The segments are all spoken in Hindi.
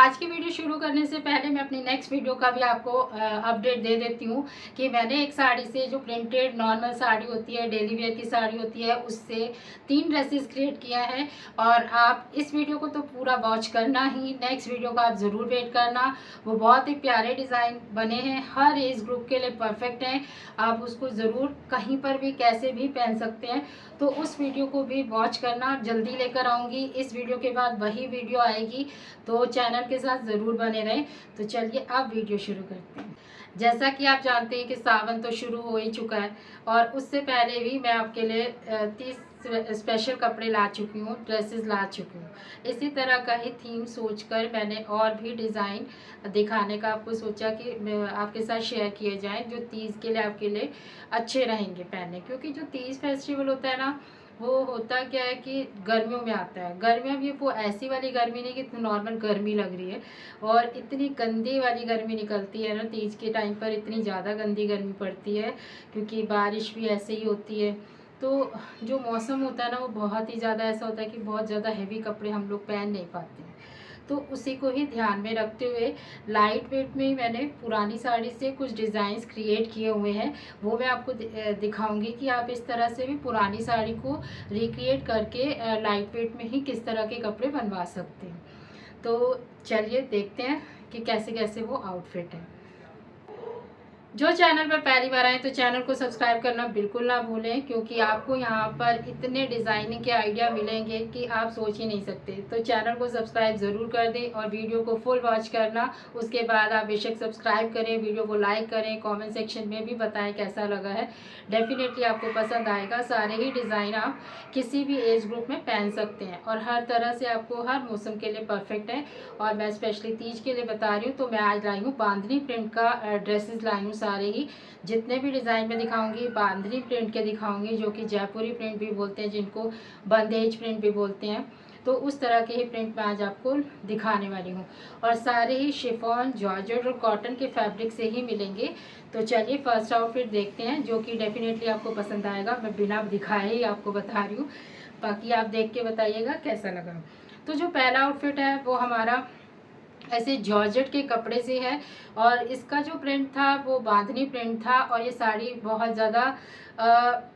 आज की वीडियो शुरू करने से पहले मैं अपनी नेक्स्ट वीडियो का भी आपको अपडेट दे देती हूँ कि मैंने एक साड़ी से, जो प्रिंटेड नॉर्मल साड़ी होती है, डेली वेयर की साड़ी होती है, उससे 3 ड्रेसेस क्रिएट किया है। और आप इस वीडियो को तो पूरा वॉच करना ही, नेक्स्ट वीडियो का आप ज़रूर वेट करना। वो बहुत ही प्यारे डिज़ाइन बने हैं, हर एज ग्रुप के लिए परफेक्ट हैं। आप उसको ज़रूर कहीं पर भी कैसे भी पहन सकते हैं, तो उस वीडियो को भी वॉच करना। जल्दी लेकर आऊँगी, इस वीडियो के बाद वही वीडियो आएगी, तो चैनल के साथ ज़रूर बने रहें। तो चलिए अब वीडियो शुरू करते हैं। जैसा कि आप जानते हैं कि सावन तो शुरू हो ही चुका है, और उससे पहले भी मैं आपके लिए 30 स्पेशल कपड़े ला चुकी हूँ, ड्रेसेस ला चुकी हूँ। इसी तरह का ही थीम सोचकर मैंने और भी डिज़ाइन दिखाने का आपको सोचा कि आपके साथ शेयर किए जाएं, जो तीज के लिए आपके लिए अच्छे रहेंगे पहनने। क्योंकि जो तीज फेस्टिवल होता है ना, वो होता क्या है कि गर्मियों में आता है। गर्मियों में वो ऐसी वाली गर्मी नहीं कि नॉर्मल गर्मी लग रही है, और इतनी गंदी वाली गर्मी निकलती है ना तीज के टाइम पर, इतनी ज़्यादा गंदी गर्मी पड़ती है, क्योंकि बारिश भी ऐसे ही होती है। तो जो मौसम होता है ना, वो बहुत ही ज़्यादा ऐसा होता है कि बहुत ज़्यादा हैवी कपड़े हम लोग पहन नहीं पाते हैं। तो उसी को ही ध्यान में रखते हुए लाइट वेट में ही मैंने पुरानी साड़ी से कुछ डिज़ाइंस क्रिएट किए हुए हैं। वो मैं आपको दिखाऊंगी कि आप इस तरह से भी पुरानी साड़ी को रिक्रिएट करके लाइट वेट में ही किस तरह के कपड़े बनवा सकते हैं। तो चलिए देखते हैं कि कैसे कैसे वो आउटफिट है। जो चैनल पर पहली बार आए तो चैनल को सब्सक्राइब करना बिल्कुल ना भूलें, क्योंकि आपको यहाँ पर इतने डिज़ाइनिंग के आइडिया मिलेंगे कि आप सोच ही नहीं सकते। तो चैनल को सब्सक्राइब ज़रूर कर दें और वीडियो को फुल वॉच करना। उसके बाद आप बेशक सब्सक्राइब करें, वीडियो को लाइक करें, कमेंट सेक्शन में भी बताएं कैसा लगा है। डेफिनेटली आपको पसंद आएगा। सारे ही डिज़ाइन आप किसी भी एज ग्रुप में पहन सकते हैं, और हर तरह से आपको हर मौसम के लिए परफेक्ट है। और मैं स्पेशली तीज के लिए बता रही हूँ, तो मैं आज लाई हूँ बांधनी प्रिंट का ड्रेसेस लाई हूँ। सारे ही जितने भी डिज़ाइन में दिखाऊंगी बांधनी प्रिंट के दिखाऊंगी, जो कि जयपुरी प्रिंट भी बोलते हैं, जिनको बंदेज प्रिंट भी बोलते हैं। तो उस तरह के ही प्रिंट मैं आज आपको दिखाने वाली हूँ, और सारे ही शिफॉन, जॉर्जेट और कॉटन के फैब्रिक से ही मिलेंगे। तो चलिए फर्स्ट आउटफिट देखते हैं, जो कि डेफिनेटली आपको पसंद आएगा। मैं बिना दिखाए ही आपको बता रही हूँ, बाकी आप देख के बताइएगा कैसा लगा। तो जो पहला आउटफिट है वो हमारा ऐसे जॉर्जेट के कपड़े से है, और इसका जो प्रिंट था वो बांधनी प्रिंट था। और ये साड़ी बहुत ज़्यादा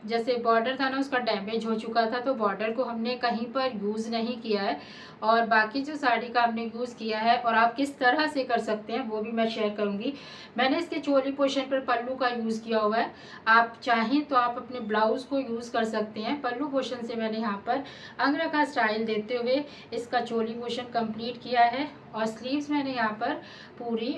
जैसे बॉर्डर था ना, उसका डैमेज हो चुका था, तो बॉर्डर को हमने कहीं पर यूज़ नहीं किया है। और बाकी जो साड़ी का हमने यूज़ किया है, और आप किस तरह से कर सकते हैं वो भी मैं शेयर करूंगी। मैंने इसके चोली पोर्शन पर पल्लू का यूज़ किया हुआ है। आप चाहें तो आप अपने ब्लाउज़ को यूज़ कर सकते हैं। पल्लू पोर्शन से मैंने यहाँ पर अंगरा का स्टाइल देते हुए इसका चोली पोर्शन कंप्लीट किया है। और स्लीव्स मैंने यहाँ पर पूरी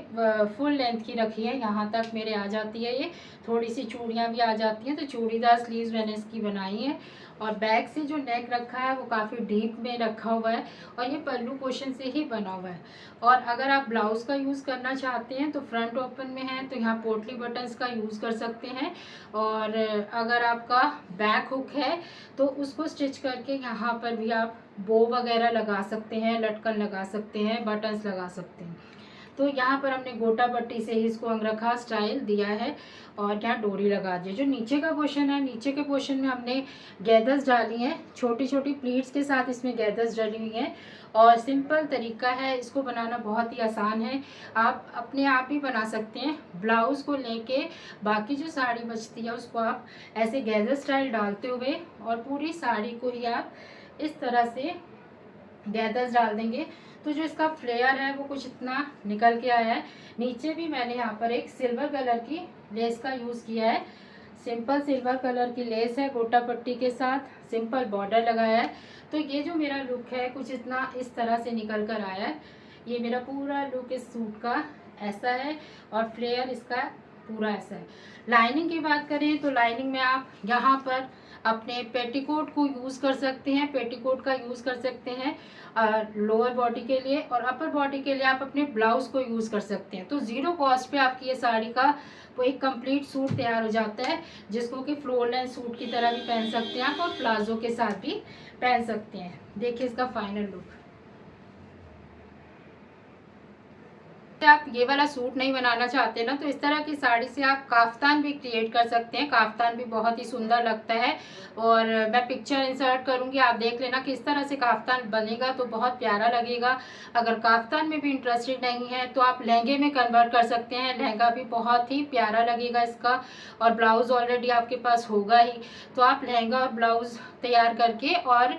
फुल लेंथ की रखी है, यहाँ तक मेरे आ जाती है। ये थोड़ी सी चूड़ियाँ भी आ जाती हैं, तो चूड़ीदार स्लीव्स मैंने इसकी बनाई है। और बैक से जो नेक रखा है वो काफ़ी डीप में रखा हुआ है, और ये पल्लू पोर्शन से ही बना हुआ है। और अगर आप ब्लाउज़ का यूज़ करना चाहते हैं तो फ्रंट ओपन में है, तो यहाँ पोटली बटन्स का यूज़ कर सकते हैं। और अगर आपका बैक हुक है तो उसको स्टिच करके यहाँ पर भी आप बो वगैरह लगा सकते हैं, लटकन लगा सकते हैं, बटन्स लगा सकते हैं। तो यहाँ पर हमने गोटा पट्टी से ही इसको अंगरखा स्टाइल दिया है, और यहाँ डोरी लगा दी है। जो नीचे का पोर्शन है, नीचे के पोर्शन में हमने गैदर्स डाली हैं, छोटी छोटी प्लीट्स के साथ इसमें गैदर्स डाली हुई हैं। और सिंपल तरीका है, इसको बनाना बहुत ही आसान है, आप अपने आप ही बना सकते हैं। ब्लाउज़ को लेके बाकी जो साड़ी बचती है उसको आप ऐसे गैदर स्टाइल डालते हुए, और पूरी साड़ी को ही आप इस तरह से गैदर्स डाल देंगे, तो जो इसका फ्लेयर है वो कुछ इतना निकल के आया है। नीचे भी मैंने यहाँ पर एक सिल्वर कलर की लेस का यूज़ किया है। सिंपल सिल्वर कलर की लेस है, गोटा पट्टी के साथ सिंपल बॉर्डर लगाया है। तो ये जो मेरा लुक है कुछ इतना इस तरह से निकल कर आया है। ये मेरा पूरा लुक इस सूट का ऐसा है, और फ्लेयर इसका पूरा ऐसा है। लाइनिंग की बात करें तो लाइनिंग में आप यहाँ पर अपने पेटीकोट को यूज़ कर सकते हैं, पेटीकोट का यूज़ कर सकते हैं लोअर बॉडी के लिए, और अपर बॉडी के लिए आप अपने ब्लाउज़ को यूज़ कर सकते हैं। तो ज़ीरो कॉस्ट पे आपकी ये साड़ी का वो एक कंप्लीट सूट तैयार हो जाता है, जिसको कि फ्लोर लेंथ सूट की तरह भी पहन सकते हैं आप, और प्लाजो के साथ भी पहन सकते हैं। देखिए इसका फाइनल लुक। पे आप ये वाला सूट नहीं बनाना चाहते ना, तो इस तरह की साड़ी से आप काफ्तान भी क्रिएट कर सकते हैं। काफ्तान भी बहुत ही सुंदर लगता है और मैं पिक्चर इंसर्ट करूँगी, आप देख लेना कि इस तरह से काफ्तान बनेगा तो बहुत प्यारा लगेगा। अगर काफ्तान में भी इंटरेस्टेड नहीं है तो आप लहंगे में कन्वर्ट कर सकते हैं, लहंगा भी बहुत ही प्यारा लगेगा इसका। और ब्लाउज़ ऑलरेडी आपके पास होगा ही, तो आप लहंगा और ब्लाउज़ तैयार करके और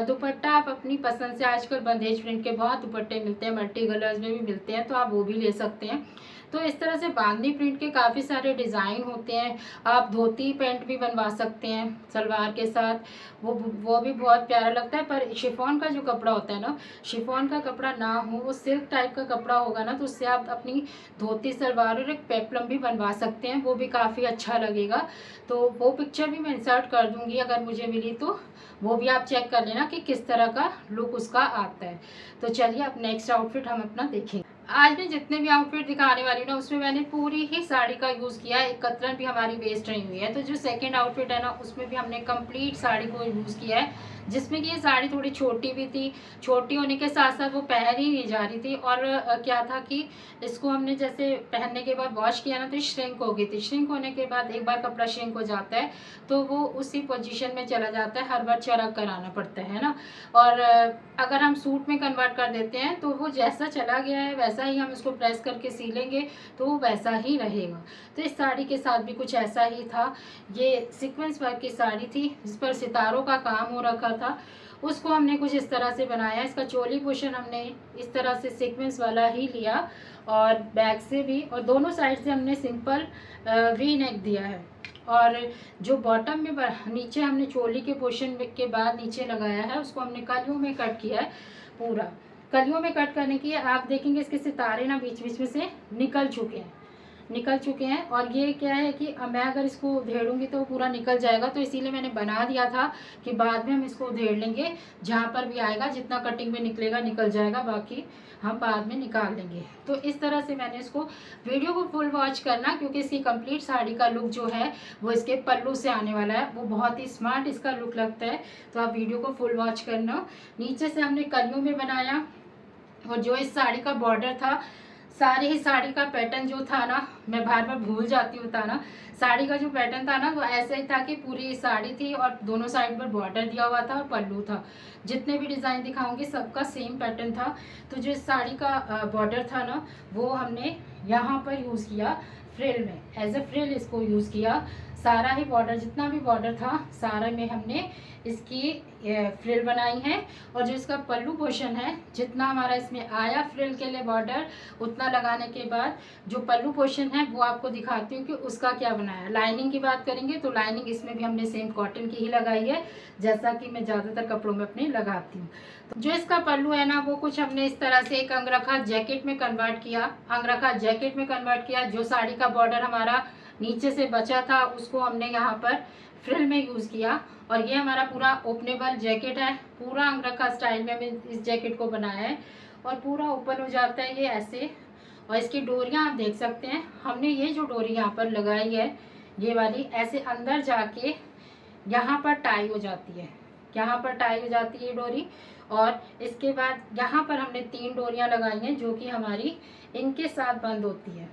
दुपट्टा आप अपनी पसंद से, आजकल बंदेज प्रिंट के बहुत दुपट्टे मिलते हैं, मल्टी कलर्स में भी मिलते हैं, तो आप वो भी ले सकते हैं। तो इस तरह से बांधनी प्रिंट के काफ़ी सारे डिज़ाइन होते हैं। आप धोती पैंट भी बनवा सकते हैं सलवार के साथ, वो भी बहुत प्यारा लगता है। पर शिफॉन का जो कपड़ा होता है ना, शिफॉन का कपड़ा ना हो, वो सिल्क टाइप का कपड़ा होगा ना, तो उससे आप अपनी धोती सलवार और एक पेप्लम भी बनवा सकते हैं, वो भी काफ़ी अच्छा लगेगा। तो वो पिक्चर भी मैं इंसर्ट कर दूँगी अगर मुझे मिली तो, वो भी आप चेक कर लेना कि किस तरह का लुक उसका आता है। तो चलिए अब नेक्स्ट आउटफिट हम अपना देखेंगे। आज मैं जितने भी आउटफिट दिखाने वाली हूँ ना, उसमें मैंने पूरी ही साड़ी का यूज़ किया है, एक कतरन भी हमारी वेस्ट नहीं हुई है। तो जो सेकंड आउटफिट है ना, उसमें भी हमने कंप्लीट साड़ी को यूज़ किया है, जिसमें कि ये साड़ी थोड़ी छोटी भी थी। छोटी होने के साथ साथ वो पहन ही नहीं जा रही थी, और क्या था कि इसको हमने जैसे पहनने के बाद वॉश किया ना, तो श्रिंक हो गई थी। श्रिंक होने के बाद एक बार कपड़ा श्रिंक हो जाता है तो वो उसी पोजीशन में चला जाता है, हर बार चरक कराना पड़ता है ना। और अगर हम सूट में कन्वर्ट कर देते हैं तो वो जैसा चला गया है वैसा ही हम इसको प्रेस करके सी लेंगे तो वो वैसा ही रहेगा। तो इस साड़ी के साथ भी कुछ ऐसा ही था। ये सीक्वेंस वर्क की साड़ी थी जिस पर सितारों का काम हो रखा था, उसको हमने कुछ इस तरह से बनाया। इसका चोली पोर्शन हमने इस तरह से सीक्वेंस वाला ही लिया, और बैक से भी, और दोनों साइड से हमने सिंपल वी नेक दिया है। और जो बॉटम में नीचे हमने चोली के पोर्शन के बाद नीचे लगाया है, उसको हमने कलियों में कट किया है। पूरा कलियों में कट करने की आप देखेंगे इसके सितारे ना बीच बीच में से निकल चुके हैं। और ये क्या है कि मैं अगर इसको उधेड़ूंगी तो पूरा निकल जाएगा, तो इसीलिए मैंने बना दिया था कि बाद में हम इसको उधेड़ लेंगे, जहाँ पर भी आएगा जितना कटिंग में निकलेगा निकल जाएगा, बाकी हम बाद में निकाल लेंगे। तो इस तरह से मैंने इसको, वीडियो को फुल वॉच करना क्योंकि इसकी कंप्लीट साड़ी का लुक जो है वो इसके पल्लू से आने वाला है, वो बहुत ही स्मार्ट इसका लुक लगता है। तो आप वीडियो को फुल वॉच करना। नीचे से हमने कलियों में बनाया, और जो इस साड़ी का बॉर्डर था, सारी ही साड़ी का पैटर्न जो था ना, मैं बार बार भूल जाती हूँ बताना, साड़ी का जो पैटर्न था ना वो ऐसा ही था कि पूरी साड़ी थी और दोनों साइड पर बॉर्डर दिया हुआ था और पल्लू था। जितने भी डिज़ाइन दिखाऊंगी सबका सेम पैटर्न था। तो जो इस साड़ी का बॉर्डर था ना, वो हमने यहाँ पर यूज़ किया फ्रिल में, एज ए फ्रिल इसको यूज़ किया। सारा ही बॉर्डर, जितना भी बॉर्डर था सारा में हमने इसकी फ्रिल बनाई है। और जो इसका पल्लू पोर्शन है, जितना हमारा इसमें आया फ्रिल के लिए बॉर्डर, उतना लगाने के बाद जो पल्लू पोर्शन है वो आपको दिखाती हूँ कि उसका क्या बनाया। लाइनिंग की बात करेंगे तो लाइनिंग इसमें भी हमने सेम कॉटन की ही लगाई है, जैसा कि मैं ज़्यादातर कपड़ों में अपने लगाती हूँ। तो जो इसका पल्लू है ना, वो कुछ हमने इस तरह से एक अंगरखा जैकेट में कन्वर्ट किया। जो साड़ी का बॉर्डर हमारा नीचे से बचा था उसको हमने यहाँ पर फ्रिल में यूज़ किया। और ये हमारा पूरा ओपनेबल जैकेट है, पूरा अंगरखा स्टाइल में हमने इस जैकेट को बनाया है, और पूरा ओपन हो जाता है ये ऐसे। और इसकी डोरियाँ आप देख सकते हैं, हमने ये जो डोरी यहाँ पर लगाई है, ये वाली ऐसे अंदर जाके यहाँ पर टाई हो जाती है, डोरी। और इसके बाद यहाँ पर हमने 3 डोरियाँ लगाई हैं जो कि हमारी इनके साथ बंद होती है।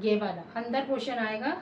ये वाला अंदर पोर्शन आएगा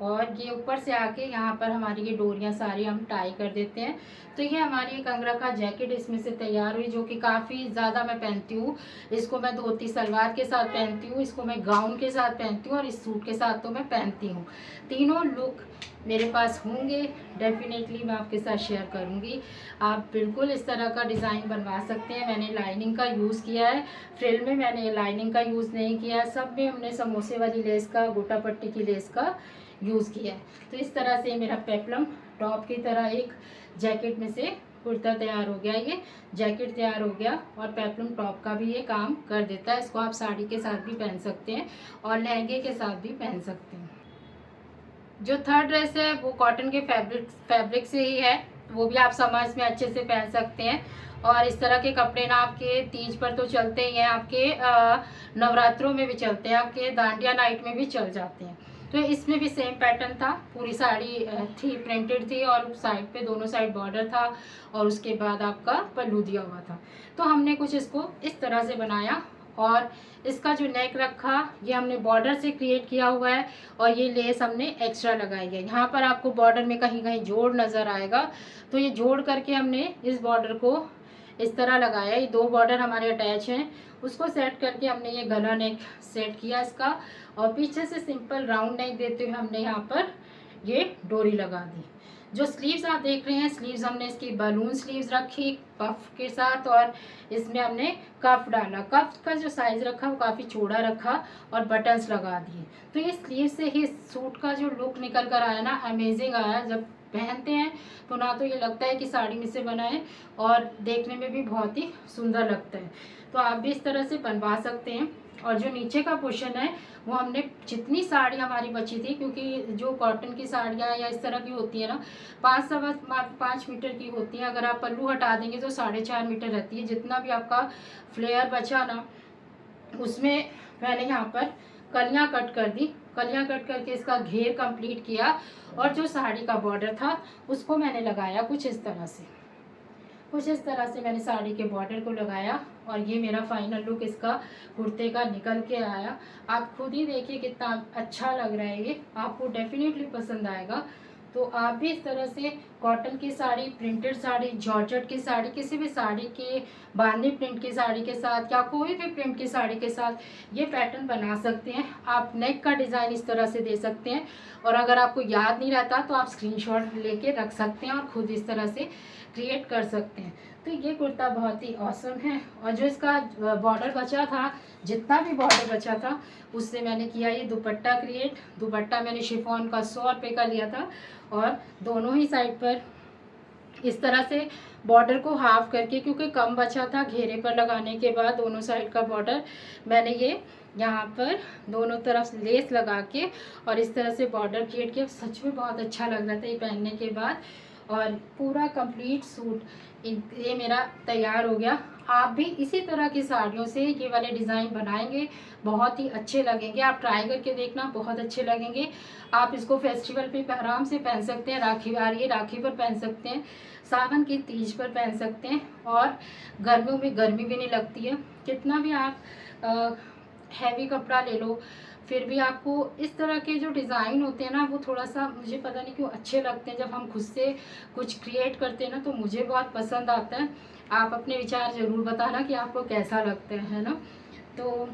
और ये ऊपर से आके यहाँ पर हमारी ये डोरियाँ सारी हम टाई कर देते हैं। तो ये हमारी एक अंगरखा जैकेट इसमें से तैयार हुई, जो कि काफ़ी ज़्यादा मैं पहनती हूँ। इसको मैं धोती सलवार के साथ पहनती हूँ, इसको मैं गाउन के साथ पहनती हूँ, और इस सूट के साथ तो मैं पहनती हूँ। तीनों लुक मेरे पास होंगे, डेफिनेटली मैं आपके साथ शेयर करूँगी। आप बिल्कुल इस तरह का डिज़ाइन बनवा सकते हैं। मैंने लाइनिंग का यूज़ किया है, फ्रिल में मैंने लाइनिंग का यूज़ नहीं किया, सब में हमने समोसे वाली लेस का, गोटा पट्टी की लेस का यूज़ किया है। तो इस तरह से मेरा पेप्लम टॉप की तरह एक जैकेट में से कुर्ता तैयार हो गया, ये जैकेट तैयार हो गया, और पेप्लम टॉप का भी ये काम कर देता है। इसको आप साड़ी के साथ भी पहन सकते हैं और लहंगे के साथ भी पहन सकते हैं। जो थर्ड ड्रेस है वो कॉटन के फैब्रिक से ही है, वो भी आप समर्स में अच्छे से पहन सकते हैं। और इस तरह के कपड़े ना आपके तीज पर तो चलते ही हैं, आपके नवरात्रों में भी चलते हैं, आपके दांडिया नाइट में भी चल जाते हैं। तो इसमें भी सेम पैटर्न था, पूरी साड़ी थी, प्रिंटेड थी, और साइड पे दोनों साइड बॉर्डर था, और उसके बाद आपका पल्लू दिया हुआ था। तो हमने कुछ इसको इस तरह से बनाया, और इसका जो नेक रखा ये हमने बॉर्डर से क्रिएट किया हुआ है और ये लेस हमने एक्स्ट्रा लगाई है। यहाँ पर आपको बॉर्डर में कहीं कहीं जोड़ नज़र आएगा, तो ये जोड़ करके हमने इस बॉर्डर को इस तरह लगाया। ये 2 बॉर्डर हमारे अटैच हैं, उसको सेट करके हमने ये गला नेक सेट किया इसका, और पीछे से सिंपल राउंड नेक देते हुए हमने यहाँ पर ये डोरी लगा दी। जो स्लीव्स आप देख रहे हैं, स्लीव्स हमने इसकी बलून स्लीव्स रखी पफ के साथ, और इसमें हमने कफ डाला। कफ का जो साइज़ रखा वो काफ़ी चौड़ा रखा और बटन्स लगा दिए। तो ये स्लीव से ही सूट का जो लुक निकल कर आया ना, अमेजिंग आया। जब पहनते हैं तो ना तो ये लगता है कि साड़ी में से बना है, और देखने में भी बहुत ही सुंदर लगता है। तो आप भी इस तरह से बनवा सकते हैं। और जो नीचे का पोर्शन है वो हमने जितनी साड़ी हमारी बची थी, क्योंकि जो कॉटन की साड़ियाँ या इस तरह की होती है ना 5 मीटर की होती है, अगर आप पल्लू हटा देंगे तो 4.5 मीटर रहती है। जितना भी आपका फ्लेयर बचा ना उसमें मैंने यहाँ पर कलियाँ कट कर दी। कलियाँ कट करके इसका घेर कंप्लीट किया, और जो साड़ी का बॉर्डर था उसको मैंने लगाया कुछ इस तरह से। मैंने साड़ी के बॉर्डर को लगाया, और ये मेरा फाइनल लुक इसका कुर्ते का निकल के आया। आप खुद ही देखिए कितना अच्छा लग रहा है, ये आपको डेफिनेटली पसंद आएगा। तो आप भी इस तरह से कॉटन की साड़ी, प्रिंटेड साड़ी, जॉर्जेट की साड़ी, किसी भी साड़ी के बांधनी प्रिंट की साड़ी के साथ या कोई भी प्रिंट की साड़ी के साथ ये पैटर्न बना सकते हैं। आप नेक का डिज़ाइन इस तरह से दे सकते हैं, और अगर आपको याद नहीं रहता तो आप स्क्रीनशॉट लेके रख सकते हैं और ख़ुद इस तरह से क्रिएट कर सकते हैं। तो ये कुर्ता बहुत ही ऑसम है। और जो इसका बॉर्डर बचा था, जितना भी बॉर्डर बचा था उससे मैंने किया ये दुपट्टा क्रिएट। दुपट्टा मैंने शिफॉन का 100 रुपये का लिया था, और दोनों ही साइड पर इस तरह से बॉर्डर को हाफ करके, क्योंकि कम बचा था घेरे पर लगाने के बाद दोनों साइड का बॉर्डर, मैंने ये यहाँ पर दोनों तरफ लेस लगा के और इस तरह से बॉर्डर क्रिएट किया। सच में बहुत अच्छा लग रहा था ये पहनने के बाद, और पूरा कंप्लीट सूट ये मेरा तैयार हो गया। आप भी इसी तरह की साड़ियों से ये वाले डिज़ाइन बनाएंगे, बहुत ही अच्छे लगेंगे। आप ट्राई करके देखना, बहुत अच्छे लगेंगे। आप इसको फेस्टिवल पे आराम से पहन सकते हैं। राखी आ रही है, राखी पर पहन सकते हैं, सावन की तीज पर पहन सकते हैं, और गर्मियों में गर्मी भी नहीं लगती है। कितना भी आप हैवी कपड़ा ले लो, फिर भी आपको इस तरह के जो डिज़ाइन होते हैं ना, वो थोड़ा सा मुझे पता नहीं क्यों अच्छे लगते हैं। जब हम खुद से कुछ क्रिएट करते हैं ना तो मुझे बहुत पसंद आता है। आप अपने विचार ज़रूर बताना कि आपको कैसा लगता है ना। तो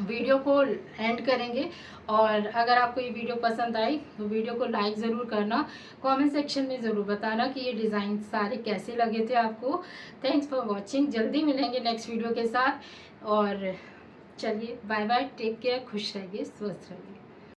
वीडियो को एंड करेंगे, और अगर आपको ये वीडियो पसंद आई तो वीडियो को लाइक ज़रूर करना। कमेंट सेक्शन में ज़रूर बताना कि ये डिज़ाइन सारे कैसे लगे थे आपको। Thanks for watching. जल्दी मिलेंगे नेक्स्ट वीडियो के साथ, और चलिए बाय बाय, टेक केयर, खुश रहिए, स्वस्थ रहिए।